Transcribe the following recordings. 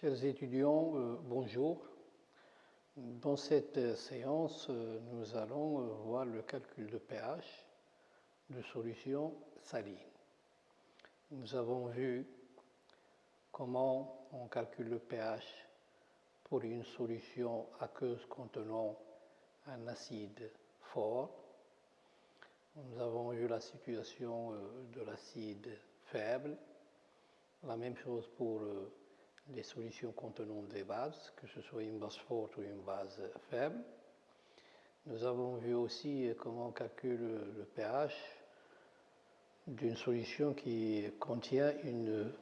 Chers étudiants, bonjour. Dans cette séance, nous allons voir le calcul de pH de solutions salines. Nous avons vu comment on calcule le pH pour une solution aqueuse contenant un acide fort. Nous avons vu la situation de l'acide faible. La même chose pour les solutions contenant des bases, que ce soit une base forte ou une base faible. Nous avons vu aussi comment on calcule le pH d'une solution qui contient une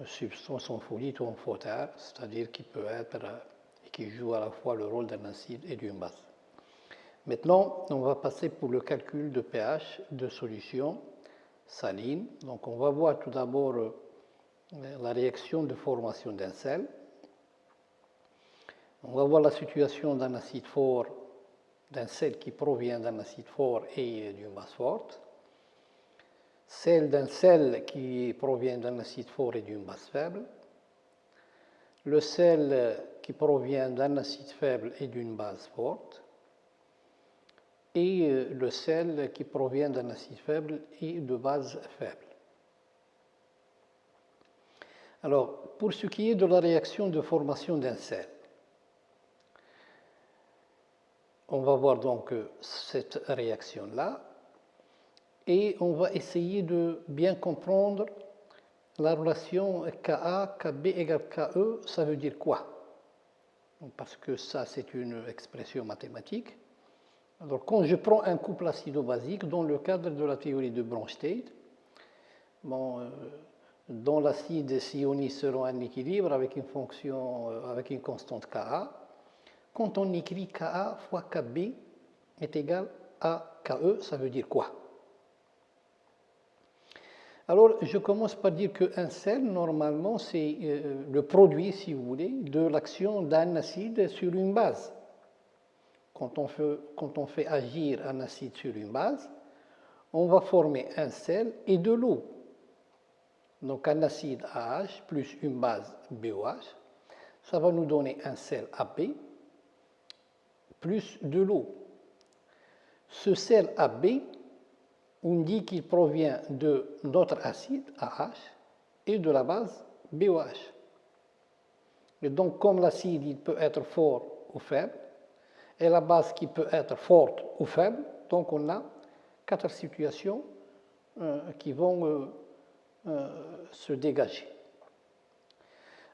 substance en folite ou en photare, c'est-à-dire qui joue à la fois le rôle d'un acide et d'une base. Maintenant, on va passer pour le calcul de pH de solutions salines. Donc, on va voir tout d'abord la réaction de formation d'un sel. On va voir la situation d'un acide fort, d'un sel qui provient d'un acide fort et d'une base forte. Celle d'un sel qui provient d'un acide fort et d'une base faible. Le sel qui provient d'un acide faible et d'une base forte. Et le sel qui provient d'un acide faible et de base faible. Alors, pour ce qui est de la réaction de formation d'un sel, on va voir donc cette réaction-là et on va essayer de bien comprendre la relation Ka, Kb égale Ke, ça veut dire quoi? Parce que ça, c'est une expression mathématique. Alors, quand je prends un couple acido-basique dans le cadre de la théorie de Bronsted, dont l'acide s'ionise selon un équilibre avec une constante Ka. Quand on écrit Ka fois Kb est égal à Ke, ça veut dire quoi? Alors, je commence par dire qu'un sel, normalement, c'est le produit, si vous voulez, de l'action d'un acide sur une base. Quand on fait agir un acide sur une base, on va former un sel et de l'eau. Donc un acide AH plus une base BOH, ça va nous donner un sel AB plus de l'eau. Ce sel AB, on dit qu'il provient de notre acide AH et de la base BOH. Et donc comme l'acide il peut être fort ou faible, et la base qui peut être forte ou faible, donc on a 4 situations qui vont se dégager.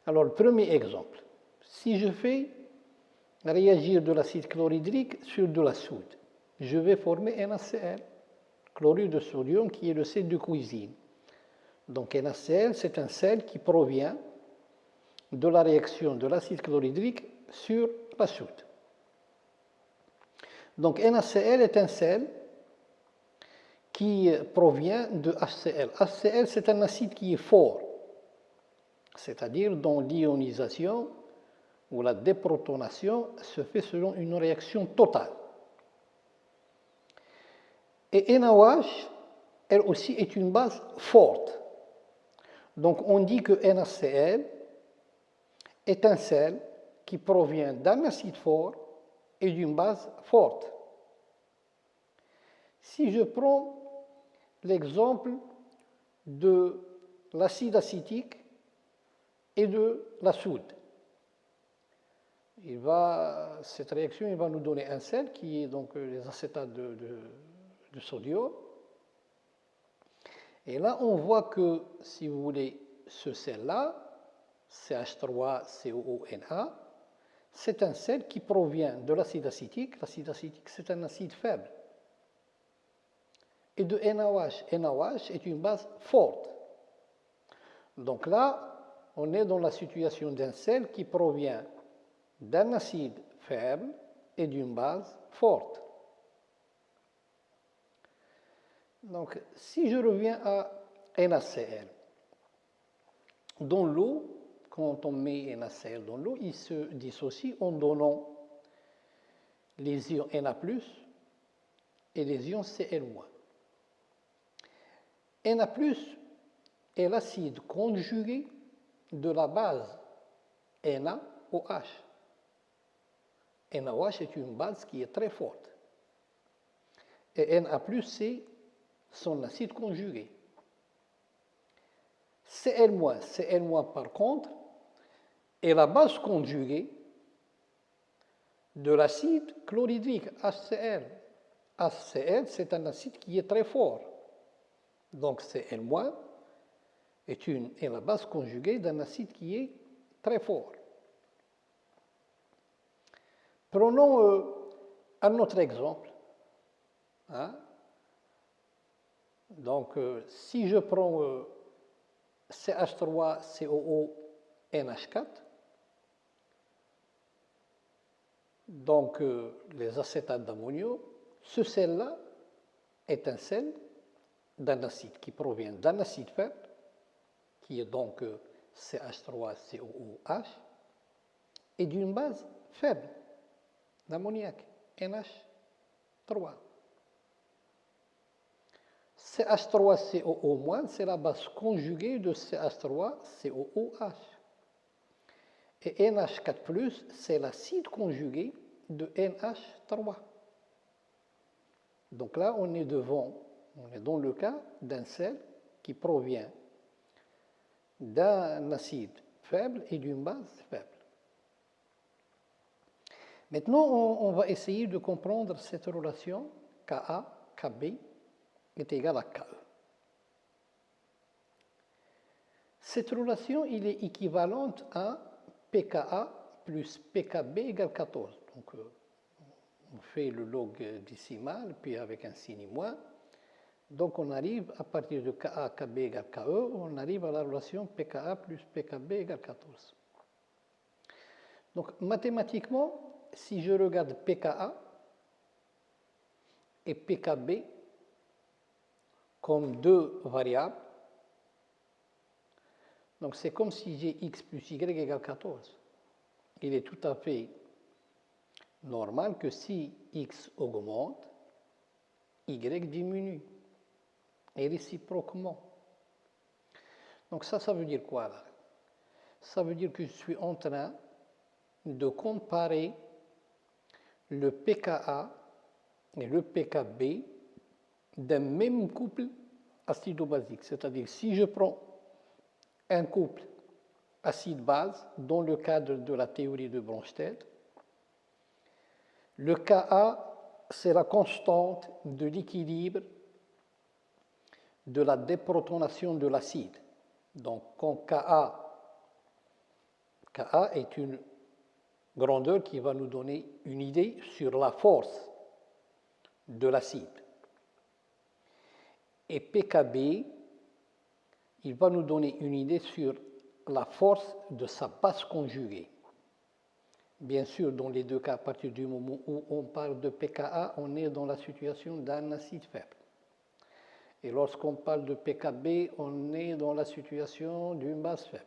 Alors, le premier exemple, si je fais réagir de l'acide chlorhydrique sur de la soude, je vais former NaCl, chlorure de sodium, qui est le sel de cuisine. Donc, NaCl, c'est un sel qui provient de la réaction de l'acide chlorhydrique sur la soude. Donc, NaCl est un sel qui provient de HCl. HCl, c'est un acide qui est fort, c'est-à-dire dont l'ionisation ou la déprotonation se fait selon une réaction totale. Et NaOH, elle aussi, est une base forte. Donc, on dit que NaCl est un sel qui provient d'un acide fort et d'une base forte. Si je prends l'exemple de l'acide acétique et de la soude, cette réaction va nous donner un sel qui est donc les acétates de sodium. Et là, on voit que, si vous voulez, ce sel-là, CH3COONA, c'est un sel qui provient de l'acide acétique. L'acide acétique, c'est un acide faible. Et de NaOH. NaOH est une base forte. Donc là, on est dans la situation d'un sel qui provient d'un acide faible et d'une base forte. Donc, si je reviens à NaCl, dans l'eau, quand on met NaCl dans l'eau, il se dissocie en donnant les ions Na+, et les ions Cl-. Na+ est l'acide conjugué de la base NaOH. NaOH est une base qui est très forte. Et Na+, c'est son acide conjugué. Cl-, Cl- par contre, est la base conjuguée de l'acide chlorhydrique, HCl. HCl, c'est un acide qui est très fort. Donc Cl- est la base conjuguée d'un acide qui est très fort. Prenons un autre exemple. Hein? Donc, si je prends CH3COO-NH4, donc les acétates d'ammonium, ce sel-là est un sel d'un acide qui provient d'un acide faible, qui est donc CH3COOH, et d'une base faible d'ammoniac, NH3. CH3COO-, c'est la base conjuguée de CH3COOH. Et NH4+, c'est l'acide conjugué de NH3. Donc là, on est dans le cas d'un sel qui provient d'un acide faible et d'une base faible. Maintenant, on va essayer de comprendre cette relation Ka, Kb est égal à Ke. Cette relation il est équivalente à pKa plus pKb égale 14. Donc, on fait le log décimal, puis avec un signe moins. Donc, on arrive, à partir de Ka, Kb égale Ke, on arrive à la relation pKa plus pKb égale 14. Donc, mathématiquement, si je regarde pKa et pKb comme deux variables, donc c'est comme si j'ai x plus y égale 14. Il est tout à fait normal que si x augmente, y diminue, et réciproquement. Donc ça veut dire quoi là? Ça veut dire que je suis en train de comparer le pKa et le pKb d'un même couple acido-basique. C'est-à-dire, si je prends un couple acide-base dans le cadre de la théorie de Bronsted, le Ka, c'est la constante de l'équilibre de la déprotonation de l'acide. Donc, quand Ka est une grandeur qui va nous donner une idée sur la force de l'acide. Et pKb, il va nous donner une idée sur la force de sa base conjuguée. Bien sûr, dans les deux cas, à partir du moment où on parle de pKa, on est dans la situation d'un acide faible. Et lorsqu'on parle de pKb, on est dans la situation d'une base faible.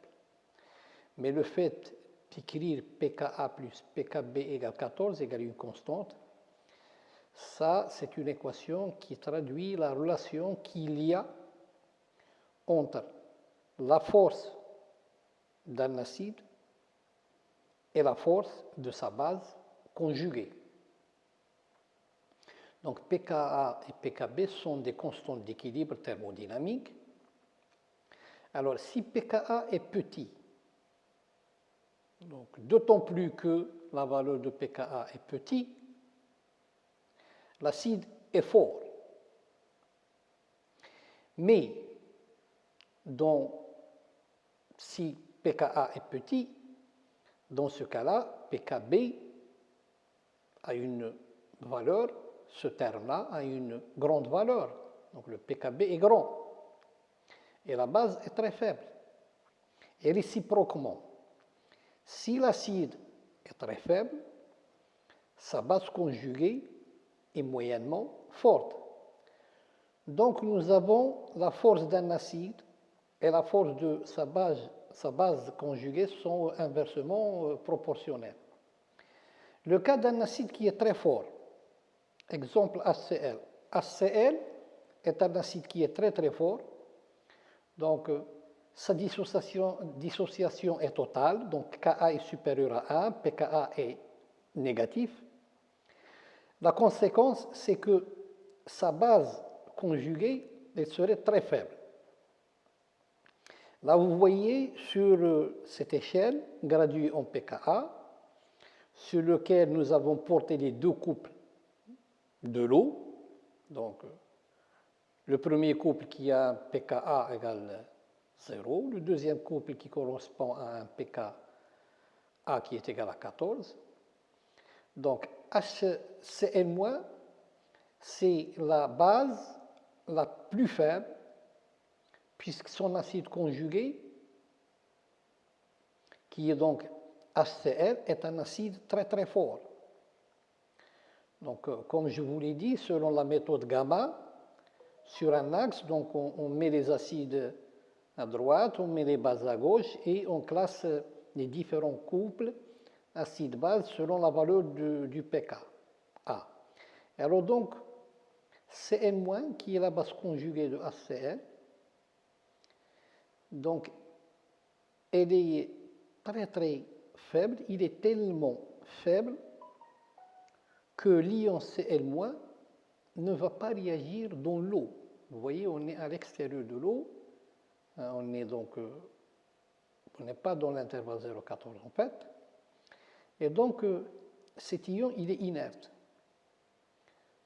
Mais le fait d'écrire pKa plus pKb égale 14 égale une constante, ça, c'est une équation qui traduit la relation qu'il y a entre la force d'un acide et la force de sa base conjuguée. Donc pKa et pKb sont des constantes d'équilibre thermodynamique. Alors si pKa est petit, donc d'autant plus que la valeur de pKa est petite, l'acide est fort. Mais si pKa est petit, dans ce cas-là, pKb a une valeur, ce terme-là a une grande valeur. Donc le pKb est grand. Et la base est très faible. Et réciproquement, si l'acide est très faible, sa base conjuguée est moyennement forte. Donc nous avons la force d'un acide et la force de sa base conjuguée sont inversement proportionnelles. Le cas d'un acide qui est très fort, exemple HCl. HCl est un acide qui est très très fort. Donc sa dissociation est totale, donc Ka est supérieur à 1, pKa est négatif. La conséquence, c'est que sa base conjuguée elle serait très faible. Là, vous voyez sur cette échelle graduée en pKa, sur lequel nous avons porté les deux couples de l'eau. Donc, le premier couple qui a un pKa égale 0, le deuxième couple qui correspond à un pKa qui est égal à 14. Donc, HCl-, c'est la base la plus faible, puisque son acide conjugué, qui est donc HCl, est un acide très très fort. Donc, comme je vous l'ai dit, selon la méthode gamma, sur un axe, donc on met les acides à droite, on met les bases à gauche et on classe les différents couples acide-base selon la valeur du pKa. Alors donc, Cl-, qui est la base conjuguée de HCl, donc elle est très très faible, il est tellement faible que l'ion Cl- ne va pas réagir dans l'eau. Vous voyez, on est à l'extérieur de l'eau, on n'est pas dans l'intervalle 0,14 en fait, et donc cet ion il est inerte.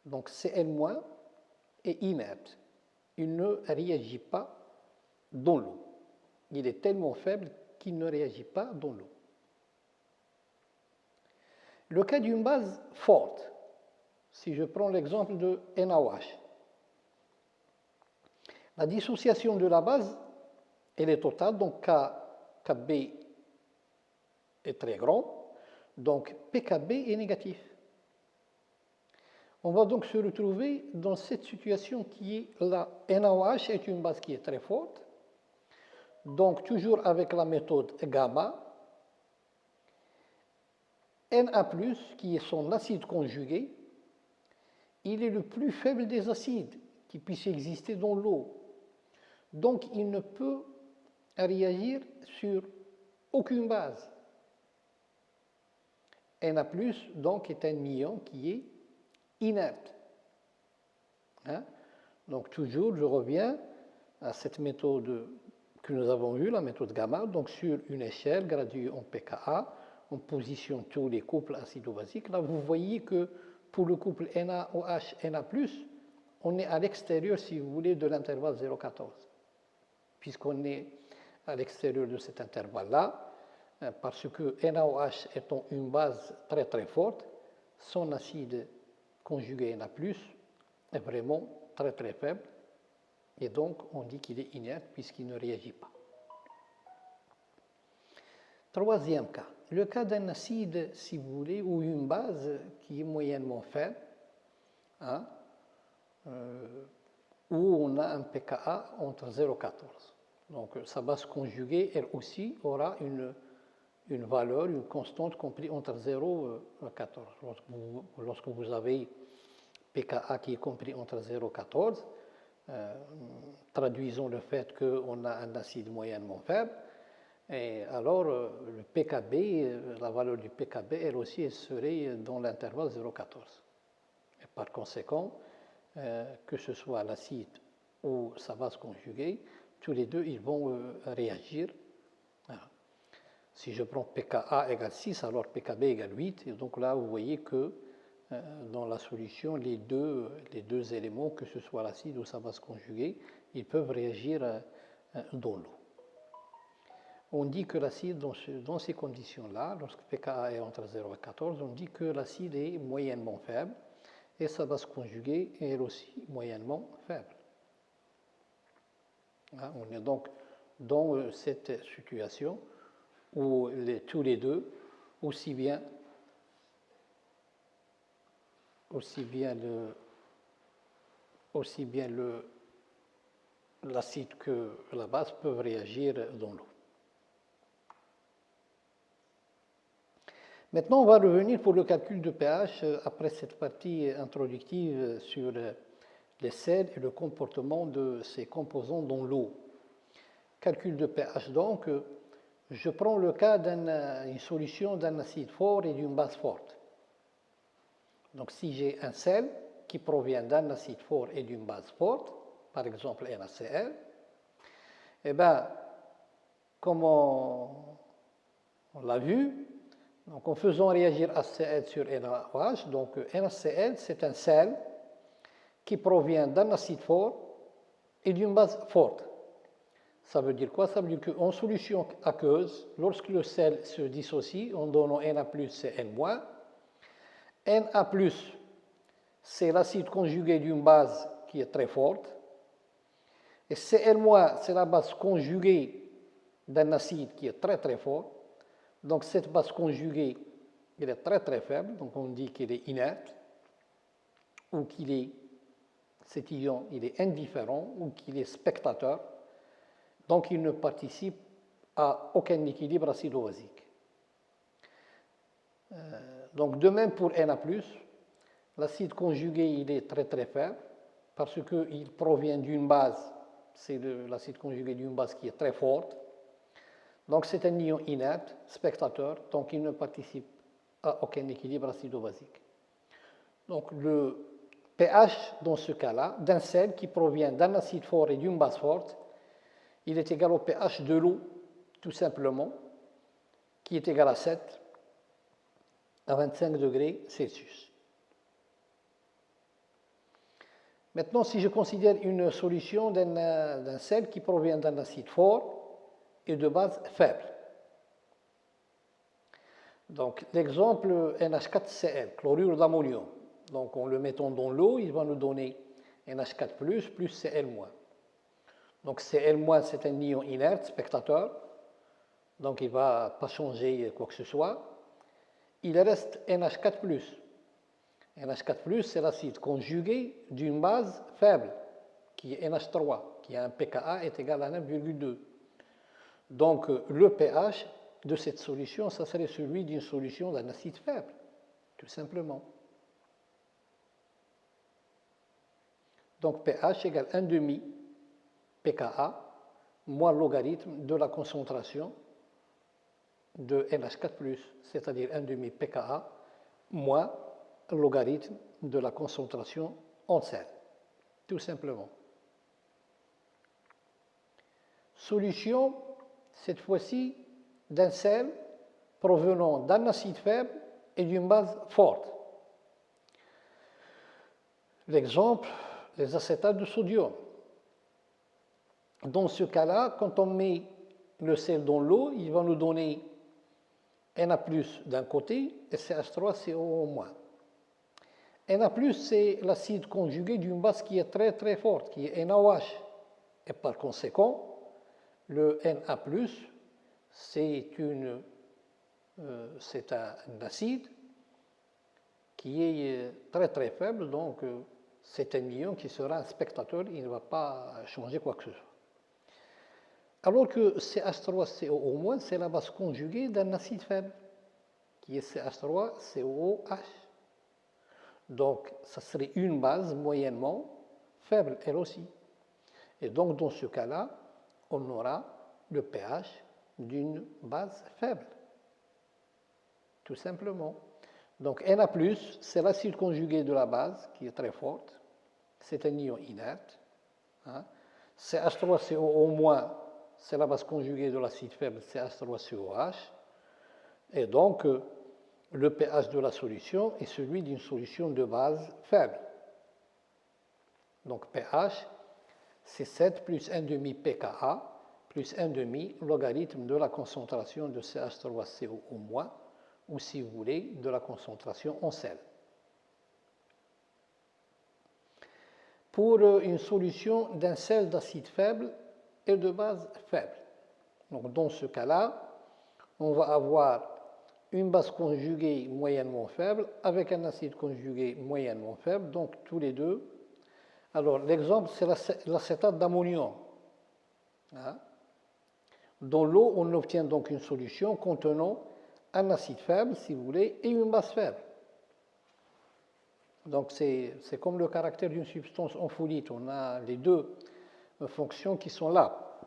Donc Cl- est inerte, il ne réagit pas dans l'eau. Il est tellement faible qu'il ne réagit pas dans l'eau. Le cas d'une base forte, si je prends l'exemple de NaOH, la dissociation de la base, elle est totale, donc Kb est très grand, donc pKb est négatif. On va donc se retrouver dans cette situation qui est là. NaOH est une base qui est très forte, donc toujours avec la méthode gamma, Na+, qui est son acide conjugué, il est le plus faible des acides qui puissent exister dans l'eau. Donc il ne peut réagir sur aucune base. Na+, donc, est un ion qui est inerte. Donc toujours, je reviens à cette méthode que nous avons vue, la méthode gamma. Donc sur une échelle graduée en pKa, on positionne tous les couples acido-basiques. Là, vous voyez que pour le couple NaOH, Na+, on est à l'extérieur, si vous voulez, de l'intervalle 0,14. Puisqu'on est à l'extérieur de cet intervalle-là, parce que NaOH étant une base très très forte, son acide conjugué Na+, est vraiment très très faible. Et donc, on dit qu'il est inerte puisqu'il ne réagit pas. Troisième cas, le cas d'un acide, si vous voulez, ou une base qui est moyennement faible, où on a un pKa entre 0,14. Donc, sa base conjuguée, elle aussi, aura une valeur, une constante comprise entre 0 et 14. Lorsque vous avez pKa qui est compris entre 0 et 14, traduisons le fait qu'on a un acide moyennement faible, et alors le pKb, la valeur du pKb, elle aussi, elle serait dans l'intervalle 0,14. Et par conséquent, que ce soit l'acide ou sa base conjuguée, tous les deux, ils vont réagir. Voilà. Si je prends pKa égale 6, alors pKb égale 8, et donc là, vous voyez que dans la solution, les deux éléments, que ce soit l'acide ou sa base conjuguée, ils peuvent réagir dans l'eau. On dit que l'acide, dans ces conditions-là, lorsque pKa est entre 0 et 14, on dit que l'acide est moyennement faible et sa base conjuguée est elle aussi moyennement faible. On est donc dans cette situation où tous les deux, aussi bien l'acide que la base peuvent réagir dans l'eau. Maintenant, on va revenir pour le calcul de pH après cette partie introductive sur les sels et le comportement de ces composants dans l'eau. Calcul de pH, donc, je prends le cas d'une solution d'un acide fort et d'une base forte. Donc, si j'ai un sel qui provient d'un acide fort et d'une base forte, par exemple NaCl, eh bien, comme on l'a vu, donc en faisant réagir HCl sur NaOH, donc NaCl, c'est un sel qui provient d'un acide fort et d'une base forte. Ça veut dire quoi? Ça veut dire qu'en solution aqueuse, lorsque le sel se dissocie en donnant Na+, Cl-, Na+, c'est l'acide conjugué d'une base qui est très forte, et Cl-, c'est la base conjuguée d'un acide qui est très très fort. Donc cette base conjuguée, elle est très très faible, donc on dit qu'elle est inerte, ou cet ion, il est indifférent, ou qu'il est spectateur. Donc, il ne participe à aucun équilibre acido-basique. Donc, de même pour Na+, l'acide conjugué, il est très très faible parce qu'il provient d'une base, c'est l'acide conjugué d'une base qui est très forte. Donc, c'est un ion inerte, spectateur, donc il ne participe à aucun équilibre acido-basique. Donc, le pH, dans ce cas-là, d'un sel qui provient d'un acide fort et d'une base forte, il est égal au pH de l'eau, tout simplement, qui est égal à 7 à 25 degrés Celsius. Maintenant, si je considère une solution d'un sel qui provient d'un acide fort et de base faible. Donc, l'exemple NH4Cl, chlorure d'ammonium. Donc, en le mettant dans l'eau, il va nous donner NH4+, plus Cl-. Donc Cl-, c'est un ion inerte, spectateur, donc il ne va pas changer quoi que ce soit. Il reste NH4+. NH4+, c'est l'acide conjugué d'une base faible, qui est NH3, qui a un pKa est égal à 9,2. Donc le pH de cette solution, ça serait celui d'une solution d'un acide faible, tout simplement. Donc pH égale 1,5 pKa moins logarithme de la concentration de NH4+, c'est-à-dire 1,5 pKa moins logarithme de la concentration en sel, tout simplement. Solution, cette fois-ci, d'un sel provenant d'un acide faible et d'une base forte. L'exemple, les acétates de sodium. Dans ce cas-là, quand on met le sel dans l'eau, il va nous donner Na+ d'un côté et CH3COO-. Na+, c'est l'acide conjugué d'une base qui est très très forte, qui est NaOH. Et par conséquent, le Na+, c'est un acide qui est très très faible, donc c'est un ion qui sera un spectateur, il ne va pas changer quoi que ce soit. Alors que CH3COO-, c'est la base conjuguée d'un acide faible, qui est CH3COOH. Donc, ça serait une base moyennement faible, elle aussi. Et donc, dans ce cas-là, on aura le pH d'une base faible, tout simplement. Donc, Na+, c'est l'acide conjugué de la base, qui est très forte. C'est un ion inerte. CH3COO-, c'est la base conjuguée de l'acide faible CH3COH. Et donc, le pH de la solution est celui d'une solution de base faible. Donc, pH, c'est 7 plus 1,5 pKa plus 1,5 logarithme de la concentration de CH3COO-, ou si vous voulez, de la concentration en sel. Pour une solution d'un sel d'acide faible et de base faible. Donc, dans ce cas-là, on va avoir une base conjuguée moyennement faible avec un acide conjugué moyennement faible, donc tous les deux. Alors, l'exemple, c'est l'acétate d'ammonium. Dans l'eau, on obtient donc une solution contenant un acide faible, si vous voulez, et une base faible. Donc, c'est comme le caractère d'une substance ampholyte. On a les deux fonctions qui sont là.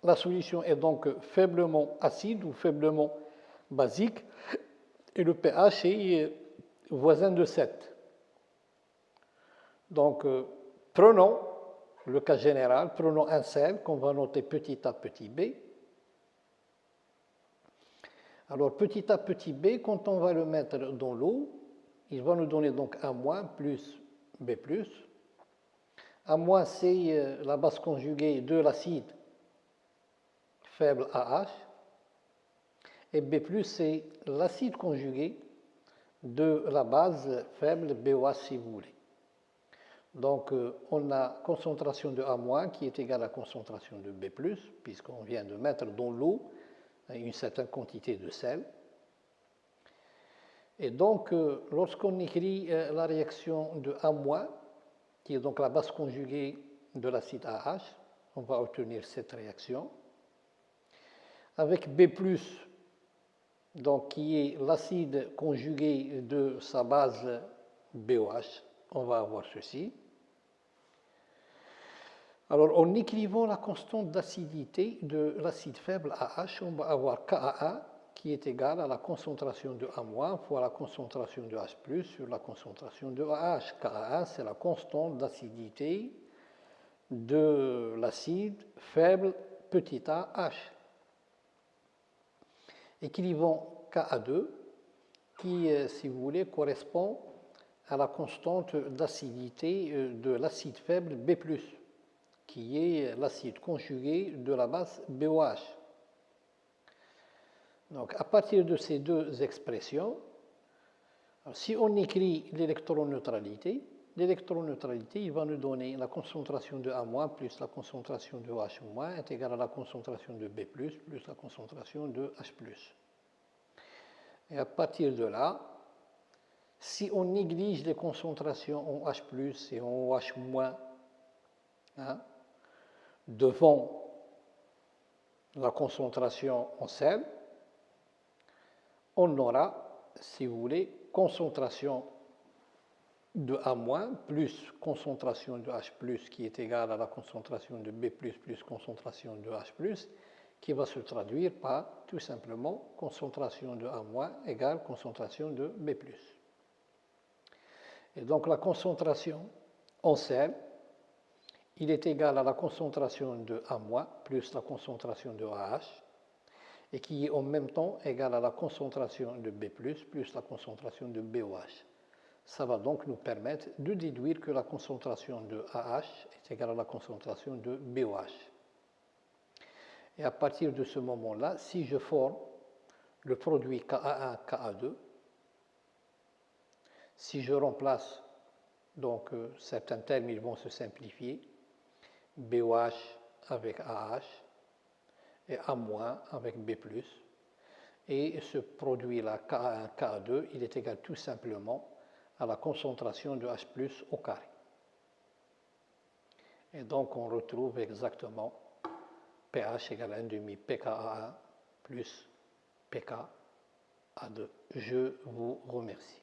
la solution est donc faiblement acide ou faiblement basique et le pH est voisin de 7. Donc, prenons le cas général, prenons un sel qu'on va noter petit a, petit b. Alors, petit a, petit b, quand on va le mettre dans l'eau, il va nous donner donc A- plus B+. A-, c'est la base conjuguée de l'acide faible AH. Et B+, c'est l'acide conjugué de la base faible BOH, si vous voulez. Donc, on a concentration de A- qui est égale à concentration de B+, puisqu'on vient de mettre dans l'eau une certaine quantité de sel. Et donc, lorsqu'on écrit la réaction de A-, qui est donc la base conjuguée de l'acide AH, on va obtenir cette réaction. Avec B+, donc, qui est l'acide conjugué de sa base BOH, on va avoir ceci. Alors, en écrivant la constante d'acidité de l'acide faible AH, on va avoir Ka qui est égal à la concentration de A- fois la concentration de H+ sur la concentration de AH. Ka, c'est la constante d'acidité de l'acide faible petit a H. Écrivons Ka2 qui, si vous voulez, correspond à la constante d'acidité de l'acide faible B+, qui est l'acide conjugué de la base BOH. Donc, à partir de ces deux expressions, si on écrit l'électroneutralité, il va nous donner la concentration de A- plus la concentration de H- est égale à la concentration de B+, plus la concentration de H+. Et à partir de là, si on néglige les concentrations en H+, et en OH-, hein, devant la concentration en sel, on aura, si vous voulez, concentration de A- plus concentration de H+, qui est égale à la concentration de B+, plus concentration de H+, qui va se traduire par, tout simplement, concentration de A- égale concentration de B+. Et donc, la concentration en sel, il est égal à la concentration de A- plus la concentration de AH, et qui est en même temps égal à la concentration de B+, plus la concentration de BOH. Ça va donc nous permettre de déduire que la concentration de AH est égale à la concentration de BOH. Et à partir de ce moment-là, si je forme le produit Ka1, Ka2, si je remplace, donc certains termes ils vont se simplifier, BOH avec AH et A- avec B+, et ce produit-là, Ka1, Ka2, il est égal tout simplement à la concentration de H+ au carré. Et donc on retrouve exactement pH égale 1,5 pKa1 plus pKa2. Je vous remercie.